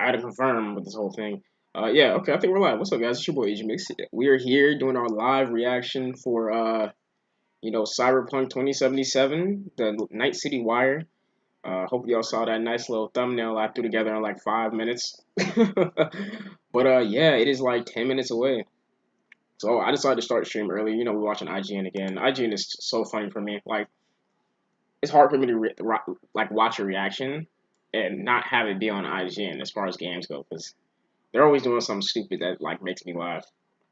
I had to confirm with this whole thing. Yeah, okay, I think we're live. What's up, guys? It's your boy Agent Mix. We are here doing our live reaction for Cyberpunk 2077, the Night City Wire. Hope y'all saw that nice little thumbnail I threw together in like 5 minutes. But yeah, it is like 10 minutes away. So I decided to start the stream early. We're watching IGN again. IGN is so funny for me. Like, it's hard for me to like watch a reaction and not have it be on IGN as far as games go, because they're always doing something stupid that like makes me laugh,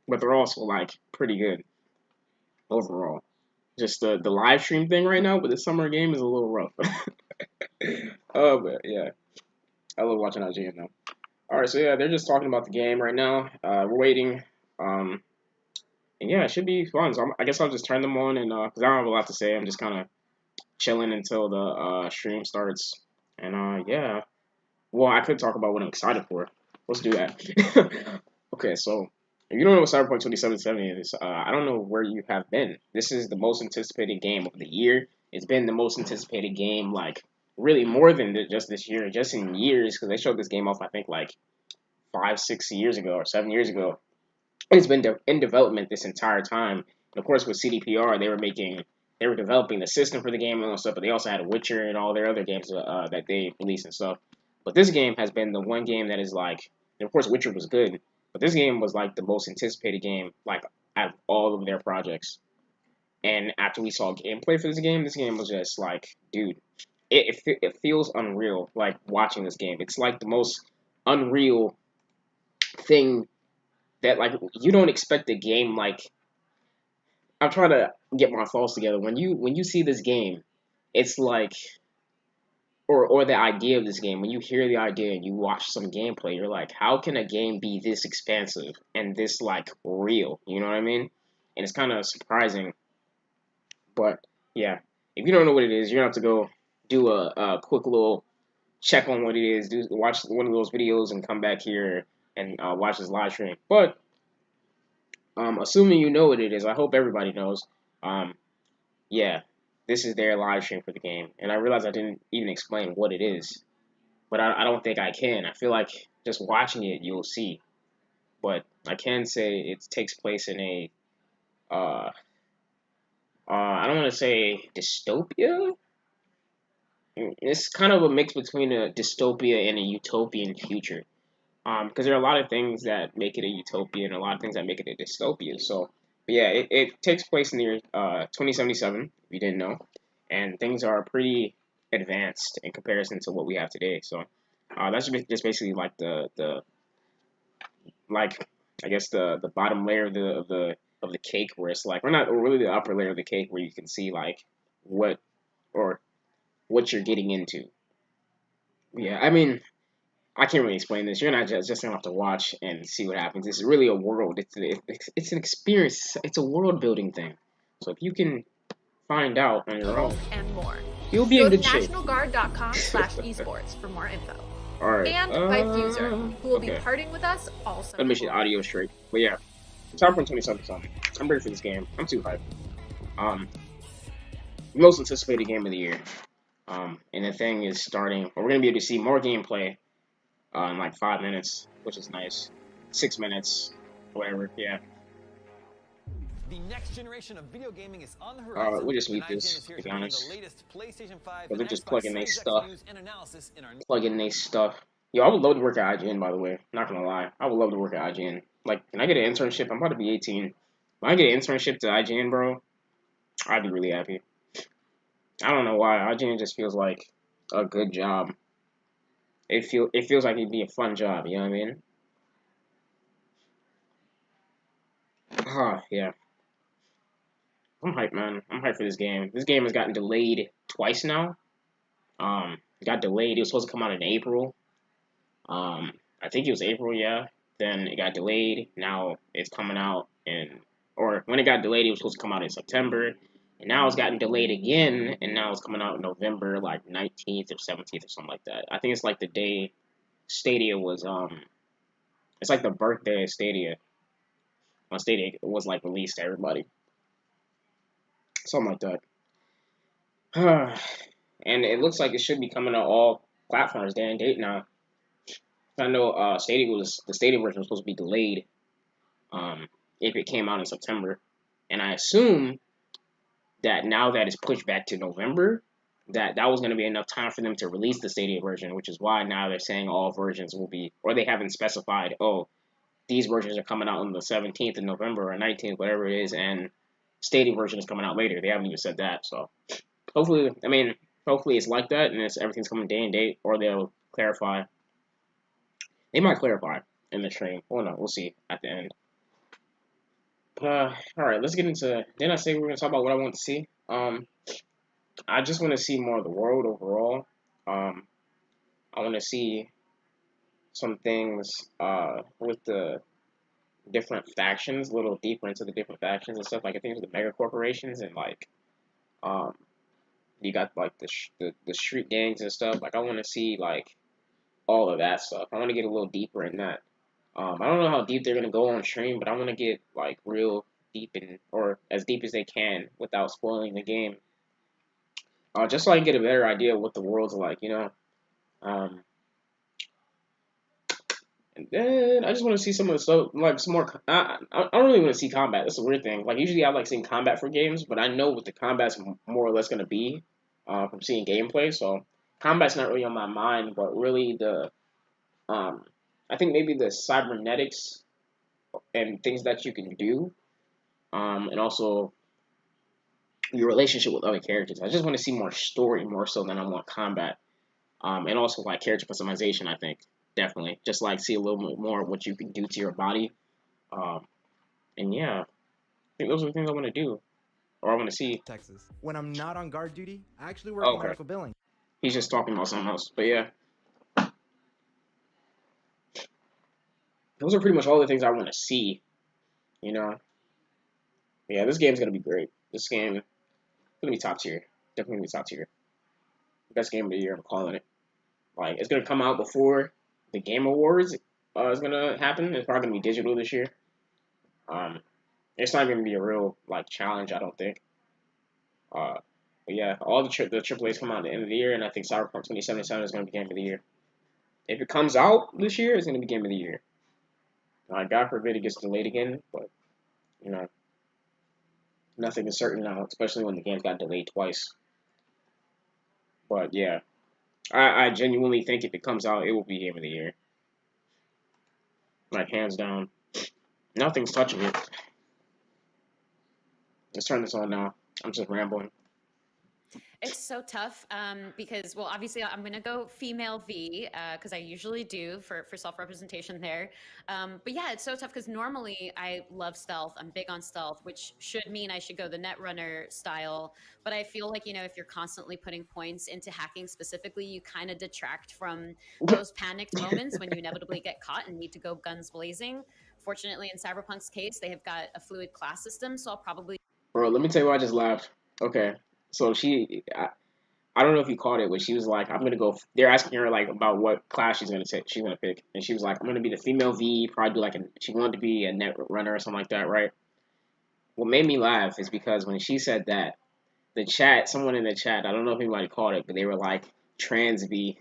but they're also like pretty good overall. Just the live stream thing right now with the summer game is a little rough. Oh, but yeah, I love watching IGN though. All right, so yeah, they're just talking about the game right now. We're waiting. Um, and yeah, it should be fun. So I guess I'll just turn them on, and because I don't have a lot to say, I'm just kind of chilling until the stream starts. And yeah, well, I could talk about what I'm excited for. Let's do that. Okay, so if you don't know what Cyberpunk 2077 is, I don't know where you have been. This is the most anticipated game of the year. It's been the most anticipated game, like, really more than just this year, just in years, because they showed this game off, I think, like 5, 6 years ago or 7 years ago. It's been in development this entire time. And of course, with CDPR, they were developing the system for the game and all that stuff, but they also had Witcher and all their other games that they released and stuff. But this game has been the one game that is like, and of course, Witcher was good, but this game was like the most anticipated game, like, out of all of their projects. And after we saw gameplay for this game was just like, dude, it feels unreal, like, watching this game. It's like the most unreal thing that, like, you don't expect a game like. I'm trying to get my thoughts together. When you see this game, it's like, or the idea of this game, when you hear the idea and you watch some gameplay, you're like, how can a game be this expansive and this, like, real? You know what I mean? And it's kind of surprising. But yeah, if you don't know what it is, you're gonna have to go do a quick little check on what it is. Watch one of those videos and come back here and watch this live stream. But assuming you know what it is, I hope everybody knows. Um, yeah, this is their live stream for the game, and I realized I didn't even explain what it is, but I don't think I can. I feel like just watching it, you'll see. But I can say it takes place in a, uh, I don't want to say dystopia. It's kind of a mix between a dystopia and a utopian future. Because there are a lot of things that make it a utopia and a lot of things that make it a dystopia. So, but yeah, it takes place in the year 2077, if you didn't know, and things are pretty advanced in comparison to what we have today. So, that's just basically like the like, I guess the bottom layer of the cake, where it's like, or really the upper layer of the cake, where you can see like what or what you're getting into. Yeah, I mean, I can't really explain this. You're not just gonna have to watch and see what happens. It's really a world. It's an experience. It's a world building thing. So if you can find out on your own, and more. you'll be Go in to good shape. nationalguard.com/esports for more info. All right. And by Fuser, who will okay. be parting with us also. Let me make the audio straight. But yeah, Cyberpunk 2077. I'm ready for this game. I'm too hyped. Um, most anticipated game of the year. And the thing is starting. We're gonna be able to see more gameplay in like 5 minutes, which is nice. 6 minutes, whatever. Yeah. The next generation of video gaming is on the horizon. We'll just leave this, to be honest. But they're just plugging their stuff. Yo, I would love to work at IGN, by the way. Not gonna lie. I would love to work at IGN. Like, can I get an internship? I'm about to be 18. When I get an internship to IGN, bro, I'd be really happy. I don't know why. IGN just feels like a good job. It feels like it'd be a fun job, you know what I mean? Yeah. I'm hyped, man. I'm hyped for this game. This game has gotten delayed twice now. It got delayed. It was supposed to come out in April. I think it was April, yeah. Then it got delayed. Now it's coming out or when it got delayed, it was supposed to come out in September. And now it's gotten delayed again, and now it's coming out in November, like 19th or 17th or something like that. I think it's like the day Stadia was, it's like the birthday of Stadia. When Stadia was, like, released to everybody. Something like that. And it looks like it should be coming to all platforms day and date now. I know the Stadia version was supposed to be delayed if it came out in September, and I assume that now that it's pushed back to November, that was going to be enough time for them to release the Stadia version, which is why now they're saying all versions will be, or they haven't specified, oh, these versions are coming out on the 17th of November or 19th, whatever it is, and Stadia version is coming out later. They haven't even said that, so hopefully, hopefully it's like that, and everything's coming day and date, or they'll clarify. They might clarify in the stream. Oh no, we'll see at the end. All right, let's get into. Didn't I say we were gonna talk about what I want to see? I just want to see more of the world overall. I want to see some things with the different factions, a little deeper into the different factions and stuff. Like I think with the mega corporations and like um, you got like the street gangs and stuff. Like I want to see like all of that stuff. I want to get a little deeper in that. I don't know how deep they're gonna go on stream, but I want to get like real deep in, or as deep as they can without spoiling the game. Just so I can get a better idea of what the world's like, you know. Um, and then I just want to see some of the stuff, like some more. I don't really want to see combat. That's a weird thing. Like usually I like seeing combat for games, but I know what the combat's more or less gonna be from seeing gameplay. So combat's not really on my mind, but really um, I think maybe the cybernetics and things that you can do, and also your relationship with other characters. I just want to see more story more so than I want combat. And also like character customization. I think definitely just like see a little bit more what you can do to your body. Um, and yeah, I think those are the things I want to do or I want to see. Texas. When I'm not on guard duty, I actually work Oh, in okay. medical billing. He's just talking about something else. But yeah, those are pretty much all the things I want to see. You know. But yeah, this game's gonna be great. This game is gonna be top tier. Definitely gonna be top tier. Best game of the year. I'm calling it. Like it's gonna come out before the Game Awards is gonna happen. It's probably gonna be digital this year. Um, it's not gonna be a real like challenge, I don't think. Uh, but yeah, all the AAA's come out at the end of the year, and I think Cyberpunk 2077 is gonna be Game of the Year. If it comes out this year, it's gonna be Game of the Year. God forbid it gets delayed again, but you know, nothing is certain now, especially when the game's got delayed twice. But yeah, I genuinely think if it comes out, it will be Game of the Year. Like hands down. Nothing's touching it. Let's turn this on now. I'm just rambling. It's so tough because, well, obviously I'm going to go female V because I usually do for self-representation there. But yeah, it's so tough because normally I love stealth. I'm big on stealth, which should mean I should go the Netrunner style. But I feel like, if you're constantly putting points into hacking specifically, you kind of detract from those panicked moments when you inevitably get caught and need to go guns blazing. Fortunately, in Cyberpunk's case, they have got a fluid class system, so I'll probably... Bro, let me tell you why I just laughed. Okay. So I don't know if you caught it, but she was like, I'm gonna go. They're asking her like about what class she's gonna take. She's gonna pick, and she was like, I'm gonna be the female V. Probably do like she wanted to be a net runner or something like that, right? What made me laugh is because when she said that, someone in the chat, I don't know if anybody caught it, but they were like trans V,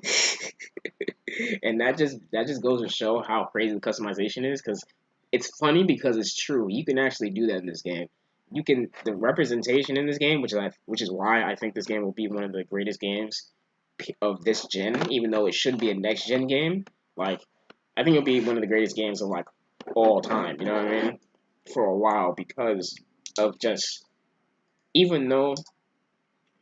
and that just goes to show how crazy the customization is. Because it's funny because it's true. You can actually do that in this game. The representation in this game, which is why I think this game will be one of the greatest games of this gen, even though it should be a next gen game. Like I think it'll be one of the greatest games of like all time. You know what I mean? For a while because of just even though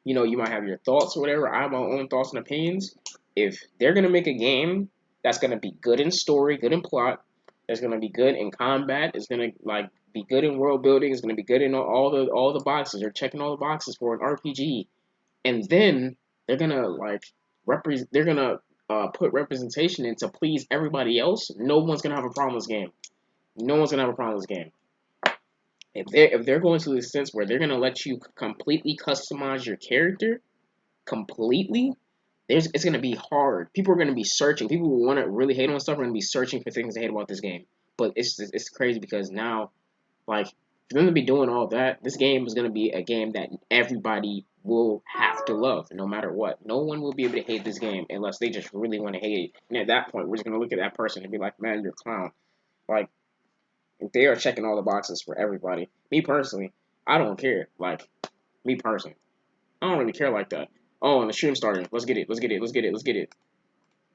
you might have your thoughts or whatever. I have my own thoughts and opinions. If they're gonna make a game that's gonna be good in story, good in plot, that's gonna be good in combat, it's gonna like be good in world building, it's gonna be good in all the boxes. They're checking all the boxes for an RPG, and then they're gonna they're gonna put representation in to please everybody else. No one's gonna have a problem with this game. No one's gonna have a problem with this game. If they're going to the sense where they're gonna let you completely customize your character completely, it's gonna be hard. People are gonna be searching. People who want to really hate on stuff are gonna be searching for things to hate about this game. But it's crazy because now, like, for them to be doing all that, this game is gonna be a game that everybody will have to love no matter what. No one will be able to hate this game unless they just really want to hate it. And at that point, we're just gonna look at that person and be like, man, you're a clown. Like, they are checking all the boxes for everybody. Me personally, I don't care. Like, me personally, I don't really care like that. Oh, and the stream starting. Let's get it. Let's get it. Let's get it. Let's get it.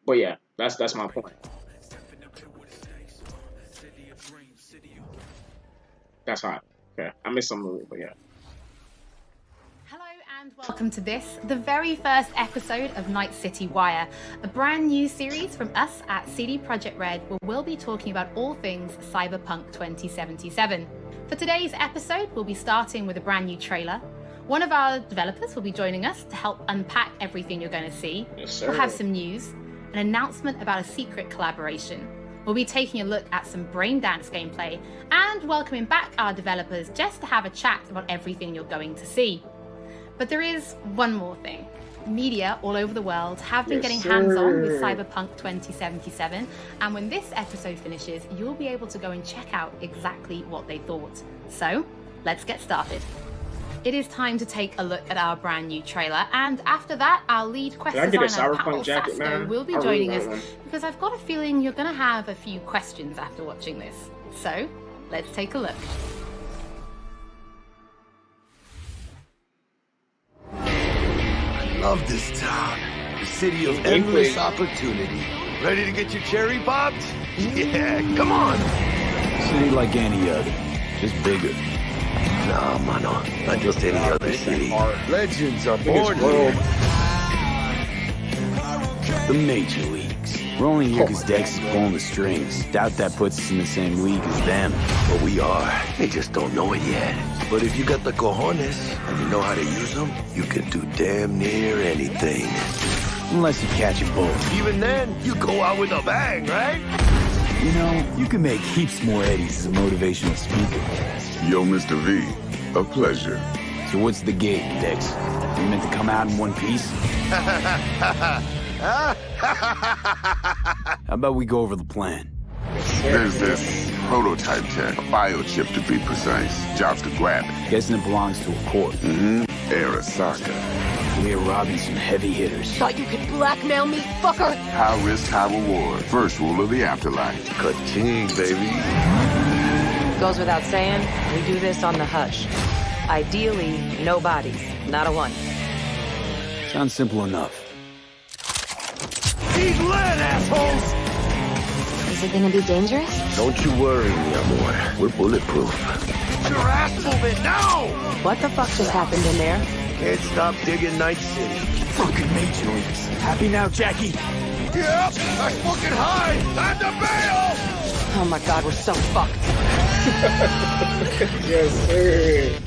But yeah, that's my point. That's hot. Okay, I missed some of it, but yeah. Hello and welcome to this, the very first episode of Night City Wire, a brand new series from us at CD Projekt Red, where we'll be talking about all things Cyberpunk 2077. For today's episode, we'll be starting with a brand new trailer. One of our developers will be joining us to help unpack everything you're going to see. Yes, sir. We'll have some news, an announcement about a secret collaboration. We'll be taking a look at some braindance gameplay and welcoming back our developers just to have a chat about everything you're going to see. But there is one more thing. Media all over the world have been getting hands-on with Cyberpunk 2077, and when this episode finishes, you'll be able to go and check out exactly what they thought. So, let's get started. It is time to take a look at our brand new trailer, and after that, our lead quest Can I get a designer, Cyberpunk Paul jacket, Sasko, man? will be I really joining want us one. because I've got a feeling you're going to have a few questions after watching this. So, let's take a look. Love this town. The city of endless opportunity. Ready to get your cherry popped? Yeah, come on. City like any other, just bigger. No, mano, not just any other city. Legends are born world. here. The major leagues. We're only here because Dex is pulling the strings. Doubt that puts us in the same league as them. But we are. They just don't know it yet. But if you got the cojones and you know how to use them, you can do damn near anything. Unless you catch a bullet. Even then, you go out with a bang, right? You know, you can make heaps more eddies as a motivational speaker. Yo, Mr. V, a pleasure. So what's the gig, Dex? You meant to come out in one piece? How about we go over the plan? There's this prototype tech, a biochip to be precise. Jobs to grab it. Guessing it belongs to a corp. Arasaka. We're robbing some heavy hitters. Thought you could blackmail me, fucker? High risk, high reward. First rule of the afterlife. Ka-ching, baby. Goes without saying, we do this on the hush. Ideally, no bodies, not a one. Sounds simple enough. He's lead, assholes! Is it gonna be dangerous? Don't you worry, mi amor. We're bulletproof. Your ass moving now! What the fuck just happened in there? Can't stop digging Night City. Fucking major leagues. Happy now, Jackie? Yep, that's fucking high! Time to bail! Oh my god, we're so fucked. Yes, sir.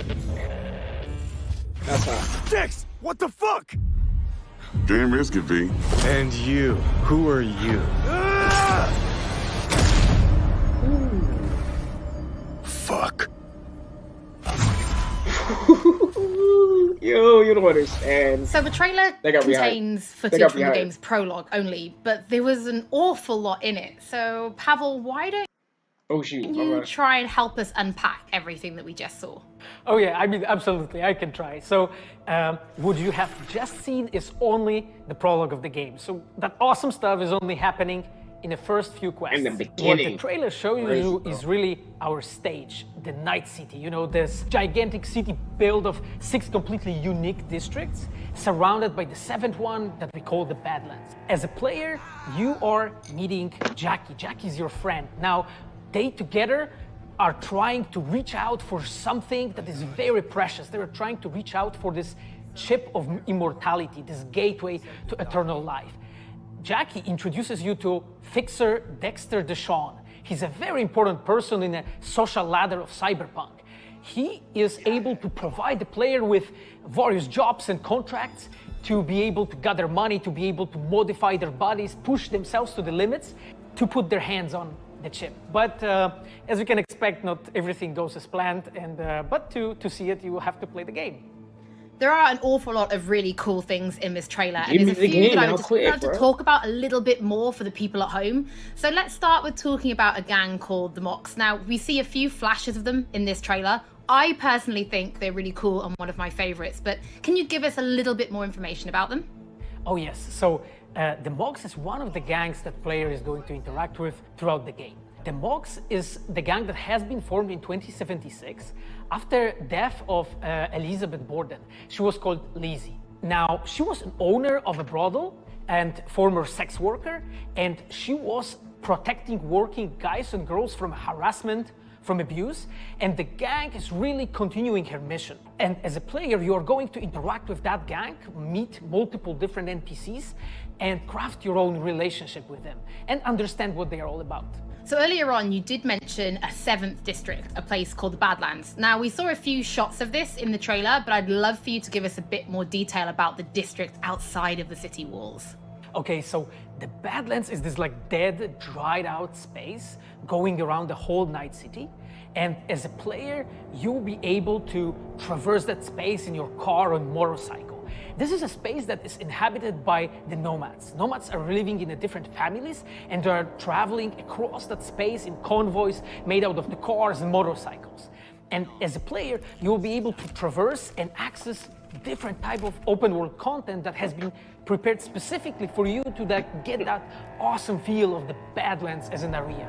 That's hot. Dex, what the fuck? Damn risky, V. And you, who are you? Fuck. Yo, you don't understand. So the trailer They got me hyped. contains They footage got from me the hyped. game's prologue only, but there was an awful lot in it. So, Pavel, why don't Oh shoot. you Alright. try and help us unpack everything that we just saw? Oh yeah, I mean, absolutely, I can try. So, what you have just seen is only the prologue of the game. So that awesome stuff is only happening in the first few quests. In the What beginning. the trailer shows Crazy, you bro. is really our stage, the Night City. You know, this gigantic city built of 6 completely unique districts, surrounded by the 7th one that we call the Badlands. As a player, you are meeting Jackie. Jackie's your friend. Now, they together are trying to reach out for something that is very precious. They're trying to reach out for this chip of immortality, this gateway to eternal life. Jackie introduces you to Fixer Dexter Deshawn. He's a very important person in the social ladder of Cyberpunk. He is able to provide the player with various jobs and contracts to be able to gather money, to be able to modify their bodies, push themselves to the limits, to put their hands on the chip. But as you can expect, not everything goes as planned, and but to see it, you will have to play the game. There are an awful lot of really cool things in this trailer, Give and me there's a the few game that I now, would just quick, love to bro. talk about a little bit more for the people at home. So let's start with talking about a gang called the Mox. Now, we see a few flashes of them in this trailer. I personally think they're really cool and one of my favorites, but can you give us a little bit more information about them? Oh yes, so the Mogs is one of the gangs that player is going to interact with throughout the game. The Mogs is the gang that has been formed in 2076 after death of Elizabeth Borden. She was called Lizzie. Now, she was an owner of a brothel and former sex worker, and she was protecting working guys and girls from harassment, from abuse, and the gang is really continuing her mission. And as a player, you are going to interact with that gang, meet multiple different NPCs, and craft your own relationship with them, and understand what they are all about. So earlier on, you did mention a 7th district, a place called the Badlands. Now, we saw a few shots of this in the trailer, but I'd love for you to give us a bit more detail about the district outside of the city walls. Okay, so the Badlands is this like dead, dried out space going around the whole Night City. And as a player, you'll be able to traverse that space in your car or motorcycle. This is a space that is inhabited by the nomads. Nomads are living in different families and they are traveling across that space in convoys made out of the cars and motorcycles. And as a player, you'll be able to traverse and access different type of open world content that has been prepared specifically for you to get that awesome feel of the Badlands as an area.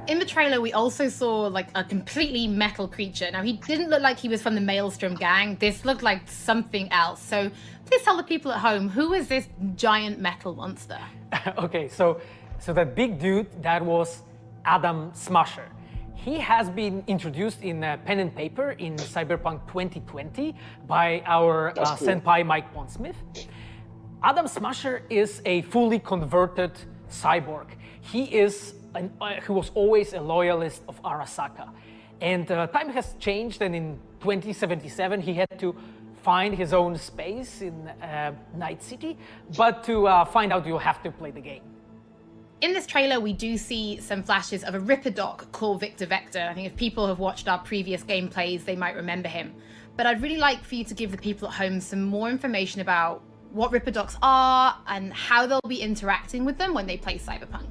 In the trailer, we also saw like a completely metal creature. Now, he didn't look like he was from the Maelstrom gang. This looked like something else. So please tell the people at home, who is this giant metal monster? Okay, so that big dude, that was Adam Smasher. He has been introduced in pen and paper in Cyberpunk 2020 by our senpai Mike Pondsmith. Adam Smasher is a fully converted cyborg. He was always a loyalist of Arasaka. And time has changed, and in 2077 he had to find his own space in Night City. But to find out, you'll have to play the game. In this trailer, we do see some flashes of a Ripper Doc called Victor Vector. I think if people have watched our previous gameplays, they might remember him. But I'd really like for you to give the people at home some more information about what Ripper Docs are and how they'll be interacting with them when they play Cyberpunk.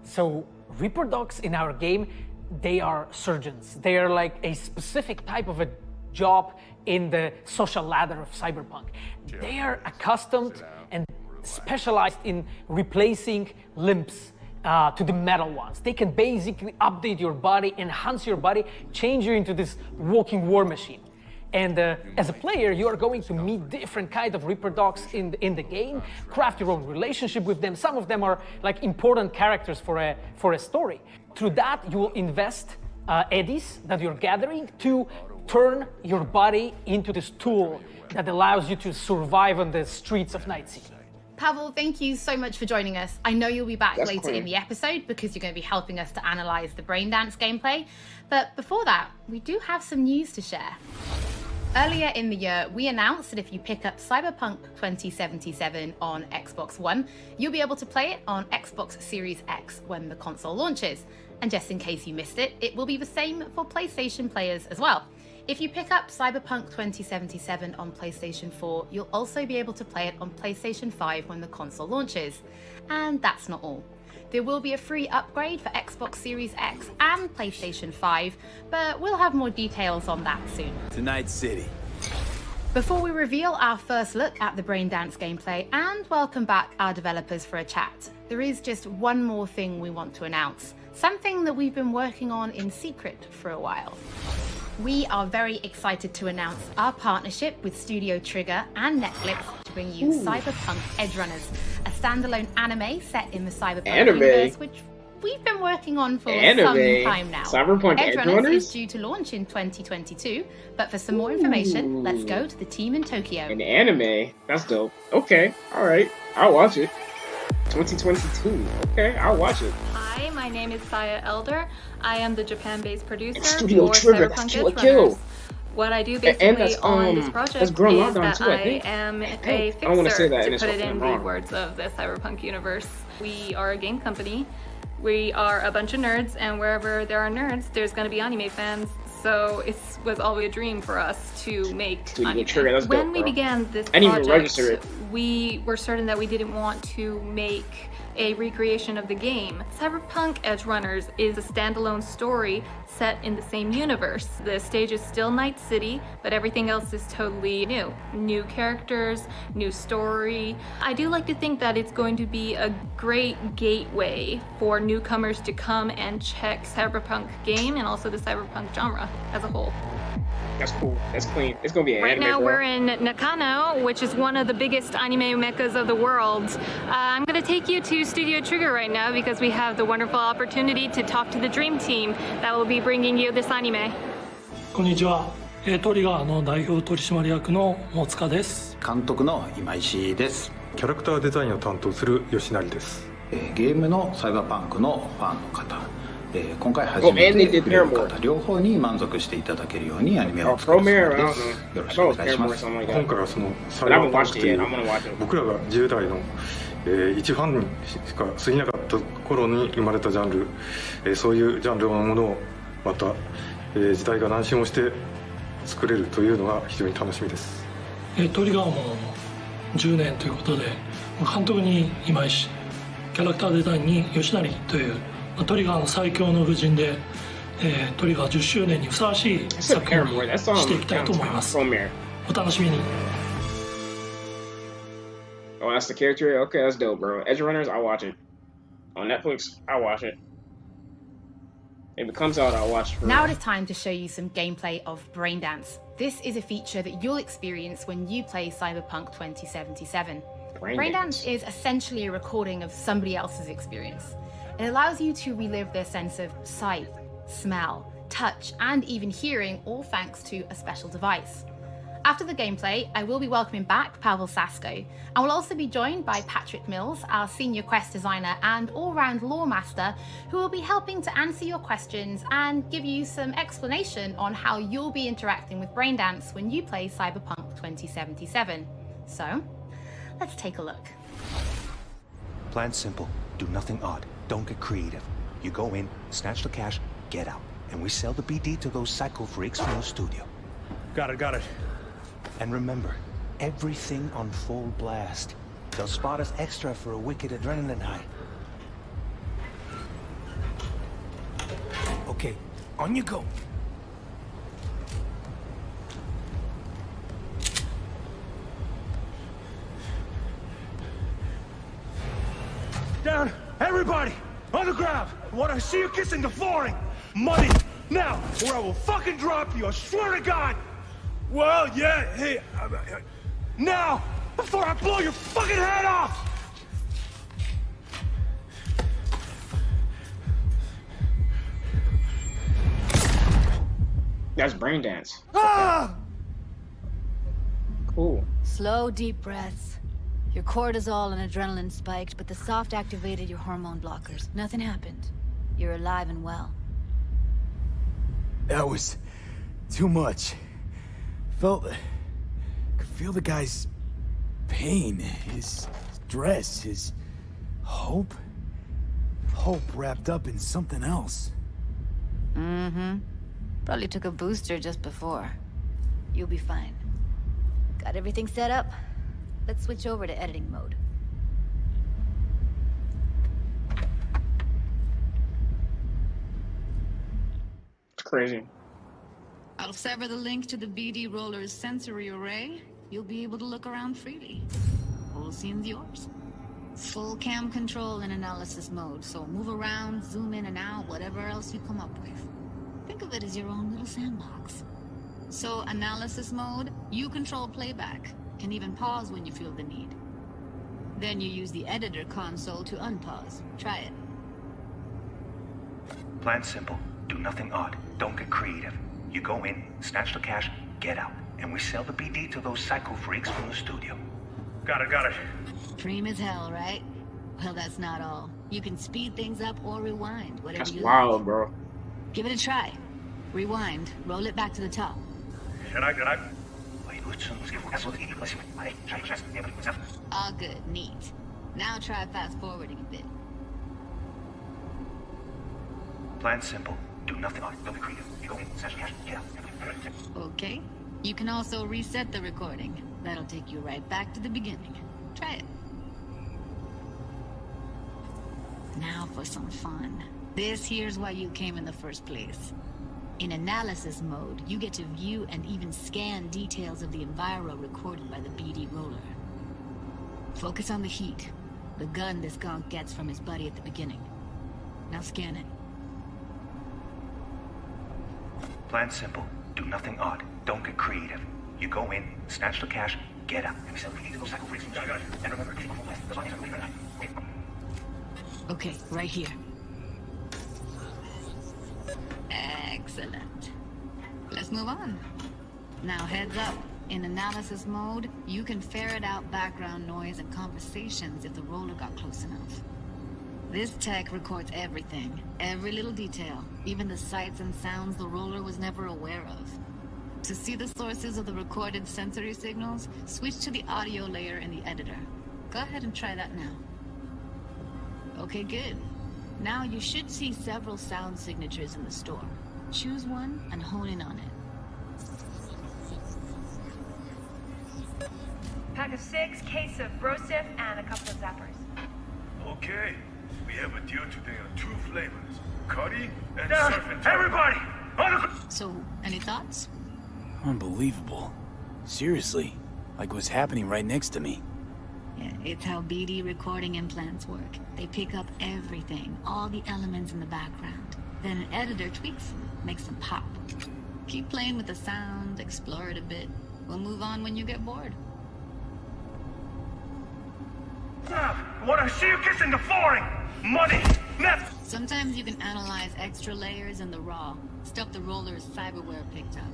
So Ripper Docs in our game, they are surgeons. They are like a specific type of a job in the social ladder of Cyberpunk. They are accustomed and specialized in replacing limbs to the metal ones. They can basically update your body, enhance your body, change you into this walking war machine. And as a player, you are going to meet different kinds of Ripper Docs in the game, craft your own relationship with them. Some of them are like important characters for a story. Through that, you will invest eddies that you're gathering to turn your body into this tool that allows you to survive on the streets of Night City. Pavel, thank you so much for joining us. I know you'll be back later in the episode because you're going to be helping us to analyze the Braindance gameplay. But before that, we do have some news to share. Earlier in the year, we announced that if you pick up Cyberpunk 2077 on Xbox One, you'll be able to play it on Xbox Series X when the console launches. And just in case you missed it, it will be the same for PlayStation players as well. If you pick up Cyberpunk 2077 on PlayStation 4, you'll also be able to play it on PlayStation 5 when the console launches. And that's not all. There will be a free upgrade for Xbox Series X and PlayStation 5, but we'll have more details on that soon. Night City. Before we reveal our first look at the Braindance gameplay and welcome back our developers for a chat, there is just one more thing we want to announce, something that we've been working on in secret for a while. We are very excited to announce our partnership with Studio Trigger and Netflix to bring you Cyberpunk Edgerunners, a standalone anime set in the Cyberpunk universe, which we've been working on for some time now. Cyberpunk Edgerunners is due to launch in 2022, but for some more information, let's go to the team in Tokyo. An anime? That's dope. Okay, alright. I'll watch it. 2022. Okay, I'll watch it. Hi, my name is Saya Elder. I am the Japan-based producer for Studio Trigger. Cyberpunk That's Kill Edgerunners. What I do basically on this that's project Gurren is Lagann that too, I I think. am a I fixer, don't want to say that to put it in the wrong. words of the Cyberpunk universe. We are a game company. We are a bunch of nerds, and wherever there are nerds, there's going to be anime fans. So it was always a dream for us to make anime. Trigger, that's when dope, we bro. began this I didn't even project, register it. we were certain that we didn't want to make a recreation of the game. Cyberpunk Edge Runners is a standalone story set in the same universe. The stage is still Night City, but everything else is totally new. New characters, new story. I do like to think that it's going to be a great gateway for newcomers to come and check Cyberpunk game and also the Cyberpunk genre as a whole. That's cool. That's clean. It's gonna be an Right anime, now bro. we're in Nakano, which is one of the biggest anime meccas of the world. I'm gonna take you to Studio Trigger right now because we have the wonderful opportunity to talk to the dream team that will be bringing you this anime. こんにちは。トリガーの代表取締役の大塚です。監督の今石です。キャラクターデザインを担当する吉成です。ゲームのサイバーパンクのファンの方、今回初めて触れる方両方に満足していただけるようにアニメを作るつもりです。よろしくお願いします。今回はそのサイバーパンクという僕らが10代の一ファンにしか過ぎなかった頃に生まれたジャンル、そういうジャンルのものをまた、時代が何周もして作れるというのが非常に楽しみです。トリガーも10年ということで、監督に今石、キャラクターデザインに吉成というトリガーの最強の布陣で、トリガー10周年にふさわしい作品にしていきたいと思います。お楽しみに。Oh, that's the character? Okay, that's dope, bro. Edge Runners, I'll watch it. On Netflix, I'll watch it. If it comes out, I'll watch it. Now it is time to show you some gameplay of Braindance. This is a feature that you'll experience when you play Cyberpunk 2077. Braindance is essentially a recording of somebody else's experience. It allows you to relive their sense of sight, smell, touch, and even hearing, all thanks to a special device. After the gameplay, I will be welcoming back Pavel Sasko, and will also be joined by Patrick Mills, our senior quest designer and all-round lore master, who will be helping to answer your questions and give you some explanation on how you'll be interacting with Braindance when you play Cyberpunk 2077. So, let's take a look. Plan simple. Do nothing odd. Don't get creative. You go in, snatch the cash, get out. And we sell the BD to those psycho freaks from the studio. Got it. And remember, everything on full blast. They'll spot us extra for a wicked adrenaline high. Okay, on you go. Down! Everybody! On the ground! I want to see you kissing the flooring! Money! Now! Or I will fucking drop you! I swear to God! Well, yeah, hey... now! Before I blow your fucking head off! That's Braindance. Ah! Cool. Slow, deep breaths. Your cortisol and adrenaline spiked, but the soft activated your hormone blockers. Nothing happened. You're alive and well. That was too much. Could feel the guy's pain, his stress, his hope. Hope wrapped up in something else. Mm-hmm. Probably took a booster just before. You'll be fine. Got everything set up? Let's switch over to editing mode. It's crazy. I'll sever the link to the BD Roller's sensory array. You'll be able to look around freely. Whole scene's yours. Full cam control in analysis mode, so move around, zoom in and out, whatever else you come up with. Think of it as your own little sandbox. So analysis mode, you control playback. Can even pause when you feel the need. Then you use the editor console to unpause. Try it. Plan simple. Do nothing odd. Don't get creative. You go in, snatch the cash, get out. And we sell the BD to those psycho freaks from the studio. Got it. Dream as hell, right? Well, that's not all. You can speed things up or rewind, whatever That's you wild, like. bro. Give it a try. Rewind. Roll it back to the top. Can I? All good. Neat. Now try fast forwarding a bit. Plan simple. Do nothing odd. Don't be creative. You go in, snatch the cash, get out. Okay. You can also reset the recording. That'll take you right back to the beginning. Try it. Now for some fun. This here's why you came in the first place. In analysis mode, you get to view and even scan details of the enviro recorded by the BD roller. Focus on the heat, the gun this gonk gets from his buddy at the beginning. Now scan it. Plan simple. Do nothing odd. Don't get creative. You go in, snatch the cash, get out. And we said we need to go cycle free. And remember, keep before last. Okay, right here. Excellent. Let's move on. Now heads up. In analysis mode, you can ferret out background noise and conversations if the roller got close enough. This tech records everything, every little detail, even the sights and sounds the roller was never aware of. To see the sources of the recorded sensory signals, switch to the audio layer in the editor. Go ahead and try that now. Okay, good. Now you should see several sound signatures in the store. Choose one and hone in on it. Pack of 6, case of Brosif, and a couple of zappers. Okay, we have a deal today on 2 flavors. Cuddy and surf and everybody! So, any thoughts? Unbelievable. Seriously, like what's happening right next to me. Yeah, it's how BD recording implants work. They pick up everything, all the elements in the background. Then an editor tweaks them, makes them pop. Keep playing with the sound, explore it a bit. We'll move on when you get bored. What I see you kissing the flooring! Money! Net! Sometimes you can analyze extra layers in the raw, stuff the roller's cyberware picked up.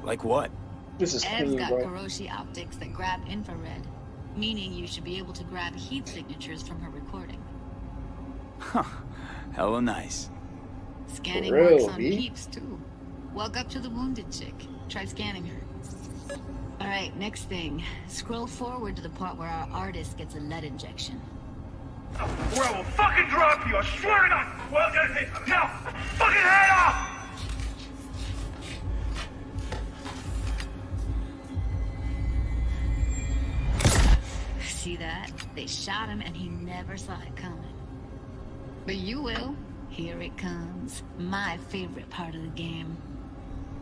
Like what? This is Ev's clean, got bro. Karoshi optics that grab infrared, meaning you should be able to grab heat signatures from her recording. Huh. Hella nice. Scanning For real, works on B? peeps too. Walk up to the wounded chick. Try scanning her. Alright, next thing. Scroll forward to the part where our artist gets a lead injection. Or I will fucking drop you, I swear to God! Well, now, fucking head off! See that? They shot him and he never saw it coming. But you will. Here it comes. My favorite part of the game.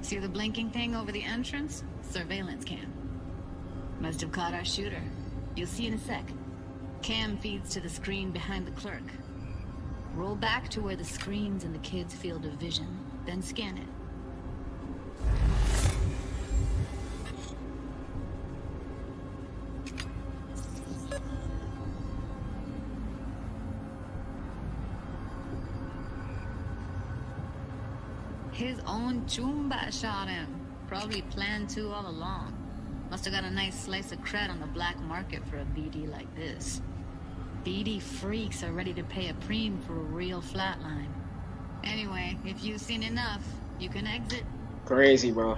See the blinking thing over the entrance? Surveillance cam. Must have caught our shooter. You'll see in a sec. Cam feeds to the screen behind the clerk. Roll back to where the screen's in the kid's field of vision, then scan it. His own Chumba shot him. Probably planned to all along. Must have got a nice slice of cred on the black market for a BD like this. BD freaks are ready to pay a preem for a real flatline. Anyway, if you've seen enough, you can exit. Crazy, bro.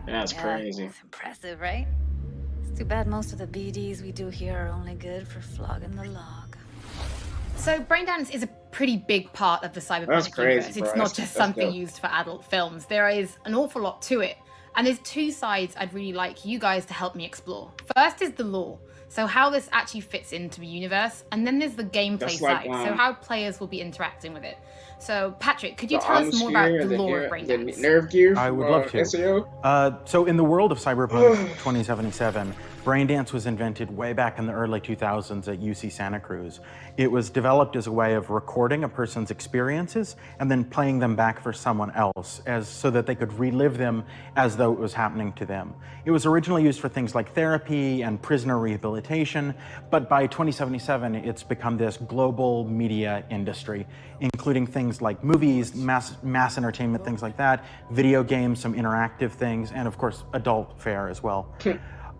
That's crazy. It's impressive, right? It's too bad most of the BDs we do here are only good for flogging the log. So Braindance is a pretty big part of the That's Cyberpunk crazy, universe. bro. It's not just That's something dope. used for adult films. There is an awful lot to it. And there's two sides I'd really like you guys to help me explore. First is the lore, so how this actually fits into the universe. And then there's the gameplay That's like, side, so how players will be interacting with it. So Patrick, could you tell us more about the lore of Braindance? Nerve gear I would love to. SEO? So in the world of Cyberpunk 2077, Braindance was invented way back in the early 2000s at UC Santa Cruz. It was developed as a way of recording a person's experiences and then playing them back for someone else so that they could relive them as though it was happening to them. It was originally used for things like therapy and prisoner rehabilitation, but by 2077, it's become this global media industry, including things like movies, mass entertainment, things like that, video games, some interactive things, and of course, adult fare as well.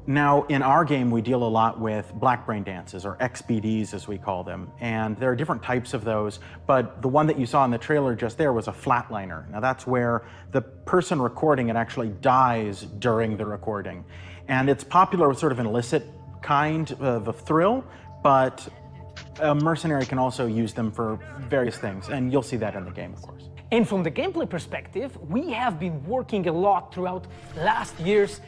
Now, in our game, we deal a lot with black brain dances, or XBDs as we call them, and there are different types of those, but the one that you saw in the trailer just there was a flatliner. Now that's where the person recording it actually dies during the recording. And it's popular with sort of an illicit kind of a thrill, but a mercenary can also use them for various things, and you'll see that in the game, of course. And from the gameplay perspective, we have been working a lot throughout last years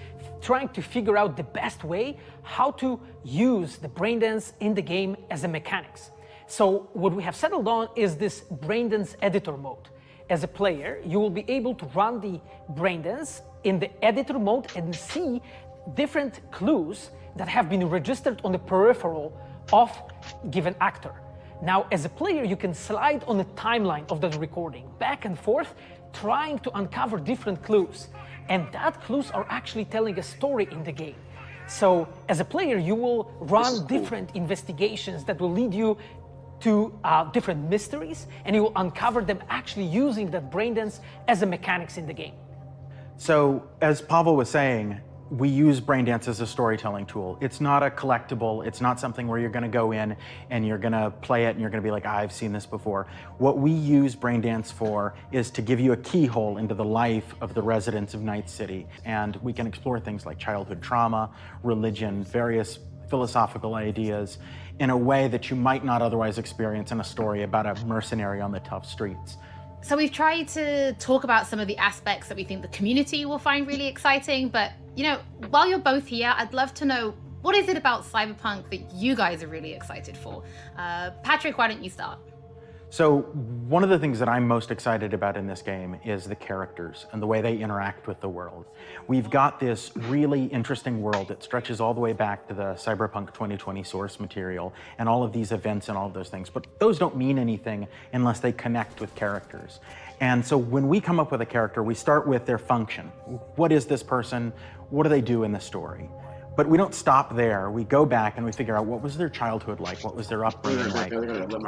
trying to figure out the best way how to use the braindance in the game as a mechanics. So what we have settled on is this braindance editor mode. As a player, you will be able to run the braindance in the editor mode and see different clues that have been registered on the peripheral of given actor. Now, as a player, you can slide on the timeline of that recording back and forth, trying to uncover different clues. And that clues are actually telling a story in the game. So as a player, you will run different investigations that will lead you to different mysteries, and you will uncover them actually using that braindance as a mechanics in the game. So as Pavel was saying, we use braindance as a storytelling tool. It's not a collectible. It's not something where you're going to go in and you're going to play it and you're going to be like, I've seen this before. What we use braindance for is to give you a keyhole into the life of the residents of Night City. And we can explore things like childhood trauma, religion, various philosophical ideas in a way that you might not otherwise experience in a story about a mercenary on the tough streets. So we've tried to talk about some of the aspects that we think the community will find really exciting, but you know, while you're both here, I'd love to know, what is it about Cyberpunk that you guys are really excited for? Patrick, why don't you start? So one of the things that I'm most excited about in this game is the characters and the way they interact with the world. We've got this really interesting world that stretches all the way back to the Cyberpunk 2020 source material and all of these events and all of those things, but those don't mean anything unless they connect with characters. And so when we come up with a character, we start with their function. What is this person? What do they do in the story? But we don't stop there. We go back and we figure out, what was their childhood like? What was their upbringing like?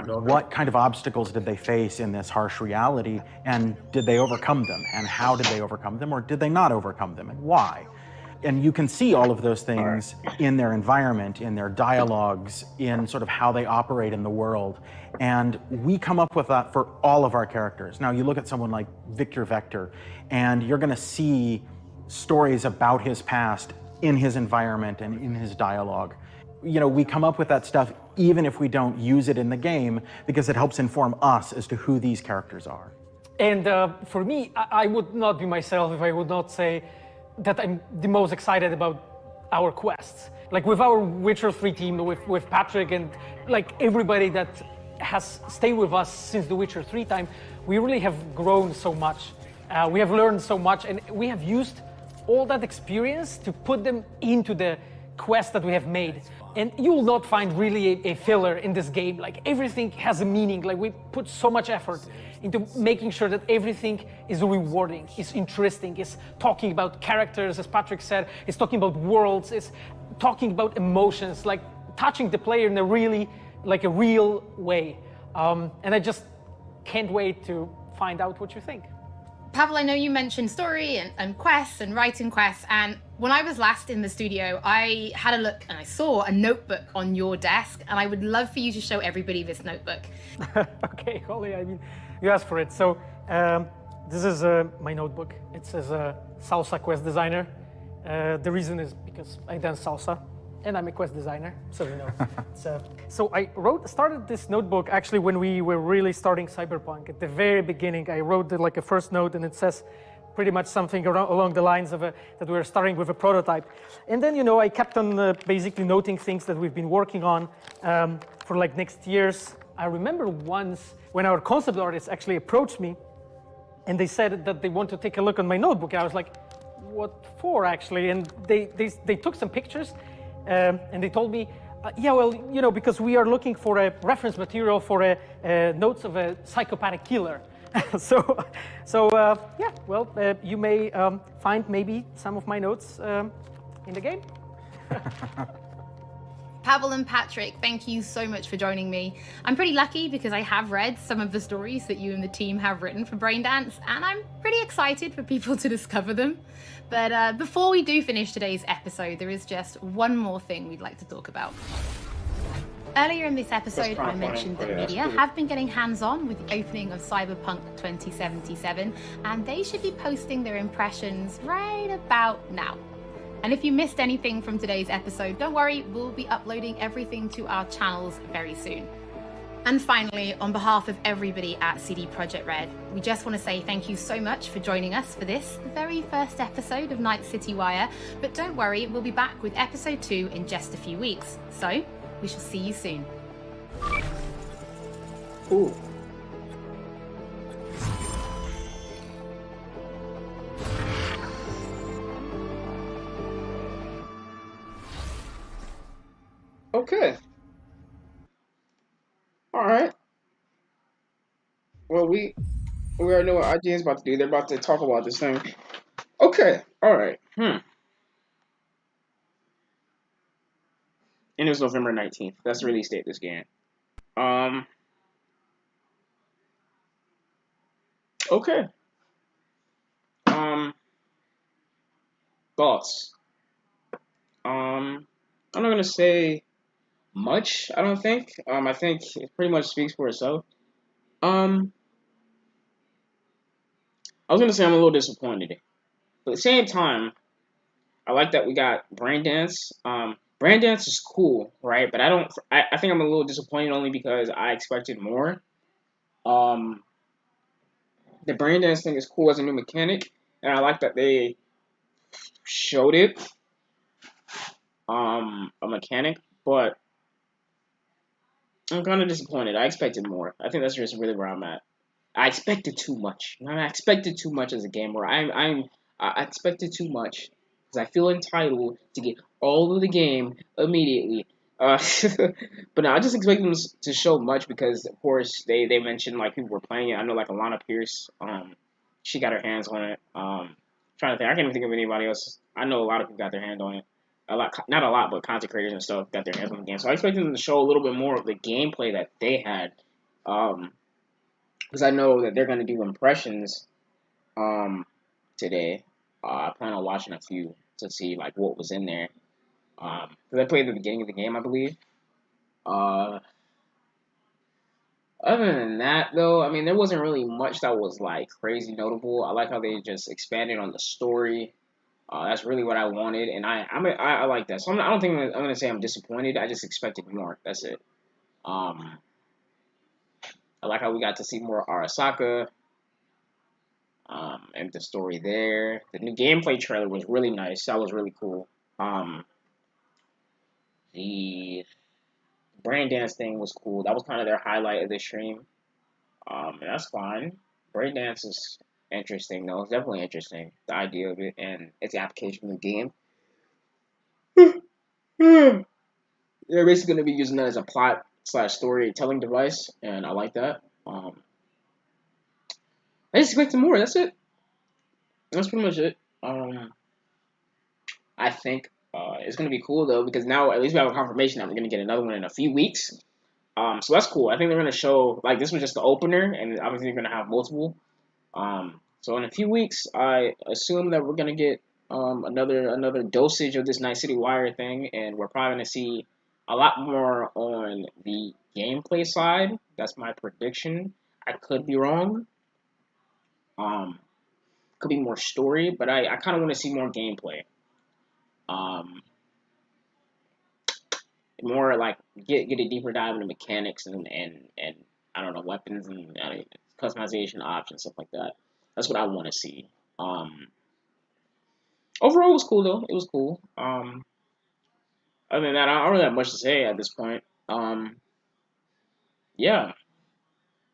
What kind of obstacles did they face in this harsh reality? And did they overcome them? And how did they overcome them? Or did they not overcome them? And why? And you can see all of those things in their environment, in their dialogues, in sort of how they operate in the world. And we come up with that for all of our characters. Now, you look at someone like Victor Vector, and you're going to see stories about his past in his environment and in his dialogue. You know, we come up with that stuff even if we don't use it in the game, because it helps inform us as to who these characters are. And for me, I would not be myself if I would not say that I'm the most excited about our quests. Like with our Witcher 3 team, with Patrick and like everybody that has stayed with us since the Witcher 3 time, we really have grown so much. We have learned so much, and we have used all that experience to put them into the quest that we have made. And you will not find really a filler in this game. Like everything has a meaning. Like we put so much effort into making sure that everything is rewarding, is interesting, is talking about characters, as Patrick said, is talking about worlds, is talking about emotions, like touching the player in a really, like a real way. And I just can't wait to find out what you think. Pavel, I know you mentioned story and quests and writing quests, and when I was last in the studio, I had a look and I saw a notebook on your desk, and I would love for you to show everybody this notebook. Okay, Holly, I mean, you asked for it. So this is my notebook. It says Salsa Quest Designer. The reason is because I dance salsa, and I'm a quest designer, so you know. So I started this notebook actually when we were really starting Cyberpunk. At the very beginning, I wrote like a first note, and it says pretty much something along the lines of that we were starting with a prototype. And then, you know, I kept on basically noting things that we've been working on for like next years. I remember once when our concept artists actually approached me, and they said that they want to take a look on my notebook. I was like, what for actually? And they took some pictures, and they told me, yeah, well, you know, because we are looking for a reference material for notes of a psychopathic killer. Yeah, well, you may find maybe some of my notes in the game. Pavel and Patrick, thank you so much for joining me. I'm pretty lucky because I have read some of the stories that you and the team have written for Braindance, and I'm pretty excited for people to discover them. But before we do finish today's episode, there is just one more thing we'd like to talk about. Earlier in this episode, I mentioned that media have been getting hands-on with the opening of Cyberpunk 2077, and they should be posting their impressions right about now. And if you missed anything from today's episode, don't worry, we'll be uploading everything to our channels very soon. And finally, on behalf of everybody at CD Projekt Red, we just want to say thank you so much for joining us for this, the very first episode of Night City Wire. But don't worry, we'll be back with episode 2 in just a few weeks. So, we shall see you soon. Ooh. Okay. All right. Well, we already know what IGN is about to do. They're about to talk about this thing. Okay. All right. And it was November 19th. That's the release date of this game. Okay. Thoughts. I'm not gonna say much. I don't think. I think it pretty much speaks for itself. I was gonna say I'm a little disappointed, but at the same time, I like that we got Brain Dance. Brain Dance is cool, right? But I think I'm a little disappointed only because I expected more. The Brain Dance thing is cool as a new mechanic, and I like that they showed it. A mechanic, but I'm kind of disappointed. I expected more. I think that's just really where I'm at. I expected too much. I expected too much as a gamer. I expected too much because I feel entitled to get all of the game immediately. But no, I just expected them to show much because, of course, they mentioned like people were playing it. I know like Alana Pierce, she got her hands on it. Trying to think, I can't even think of anybody else. I know a lot of people got their hand on it. A lot, not a lot, but content creators and stuff got their hands on the game. So I expected them to show a little bit more of the gameplay that they had. Because I know that they're going to do impressions today. I plan on watching a few to see like what was in there. Because I played at the beginning of the game, I believe. Other than that, though, I mean, there wasn't really much that was like crazy notable. I like how they just expanded on the story. That's really what I wanted, and I like that. So I don't think I'm gonna say I'm disappointed. I just expected more. That's it. I like how we got to see more Arasaka. And the story there. The new gameplay trailer was really nice. That was really cool. The brain dance thing was cool. That was kind of their highlight of the stream. And that's fine. Brain dance is interesting, though. It's definitely interesting. The idea of it and its application in the game. They're basically going to be using that as a plot / storytelling device, and I like that. I just expected more. That's it. That's pretty much it. I think it's going to be cool, though, because now at least we have a confirmation that we're going to get another one in a few weeks. So that's cool. I think they're going to show, like, this was just the opener, and obviously they're going to have multiple. So in a few weeks, I assume that we're going to get another dosage of this Night City Wire thing, and we're probably going to see a lot more on the gameplay side. That's my prediction. I could be wrong. Could be more story, but I kind of want to see more gameplay. More like get a deeper dive into mechanics and I don't know, weapons and customization options, stuff like that. That's what I want to see. Overall, it was cool though. It was cool. Other than that, I don't really have much to say at this point. Yeah,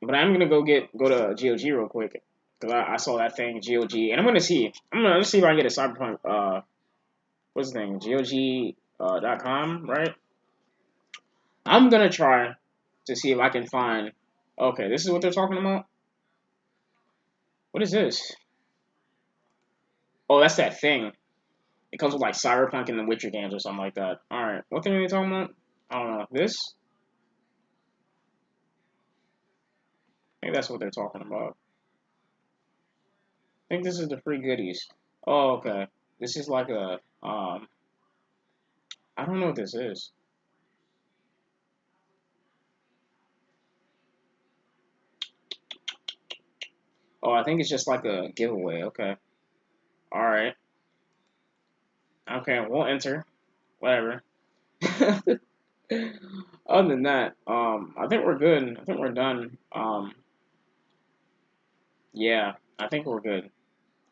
but I'm gonna go to GOG real quick because I saw that thing GOG, and I'm gonna see. Let's see if I can get a Cyberpunk. What's the thing? GOG.com, right? I'm gonna try to see if I can find. Okay, this is what they're talking about. What is this? Oh, that's that thing. It comes with like Cyberpunk and the Witcher games or something like that. All right, what thing are they talking about? I don't know. This? I think that's what they're talking about. I think this is the free goodies. Oh, okay. This is like a I don't know what this is. Oh, I think it's just like a giveaway. Okay. All right. Okay, we'll enter. Whatever. Other than that, I think we're good. I think we're done. Yeah, I think we're good.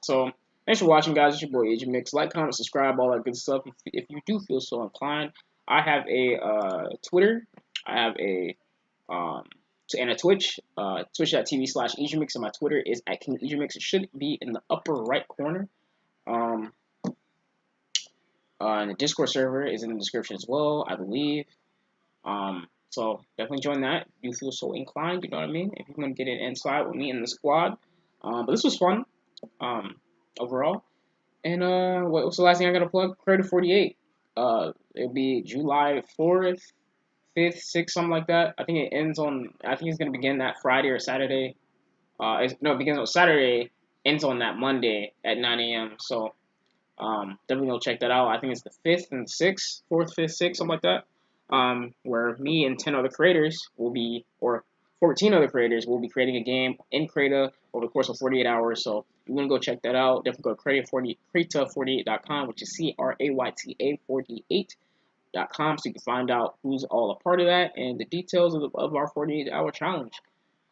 So thanks for watching, guys. It's your boy Agent Mix. Like, comment, subscribe, all that good stuff. If you do feel so inclined, I have a Twitter. I have a and a Twitch. Twitch.tv/EagentMix, and my Twitter is at King EagentMix. It should be in the upper right corner. And the Discord server is in the description as well, I believe. So definitely join that if you feel so inclined. You know what I mean? If you want to get an inside with me in the squad. But this was fun. Overall. And what's the last thing I gotta plug? Creative 48. It'll be July 4th, 5th, 6th, something like that. I think it ends on. I think it's gonna begin that Friday or Saturday. No, it begins on Saturday, ends on that Monday at 9 a.m. So definitely go check that out. I think it's the 5th and 6th, 4th, 5th, 6th, something like that. Where me and 10 other creators will be, or 14 other creators will be creating a game in Creta over the course of 48 hours. So if you want to go check that out, definitely go to Creta48.com, which is CRAYTA 48.com, so you can find out who's all a part of that and the details of our 48-hour challenge.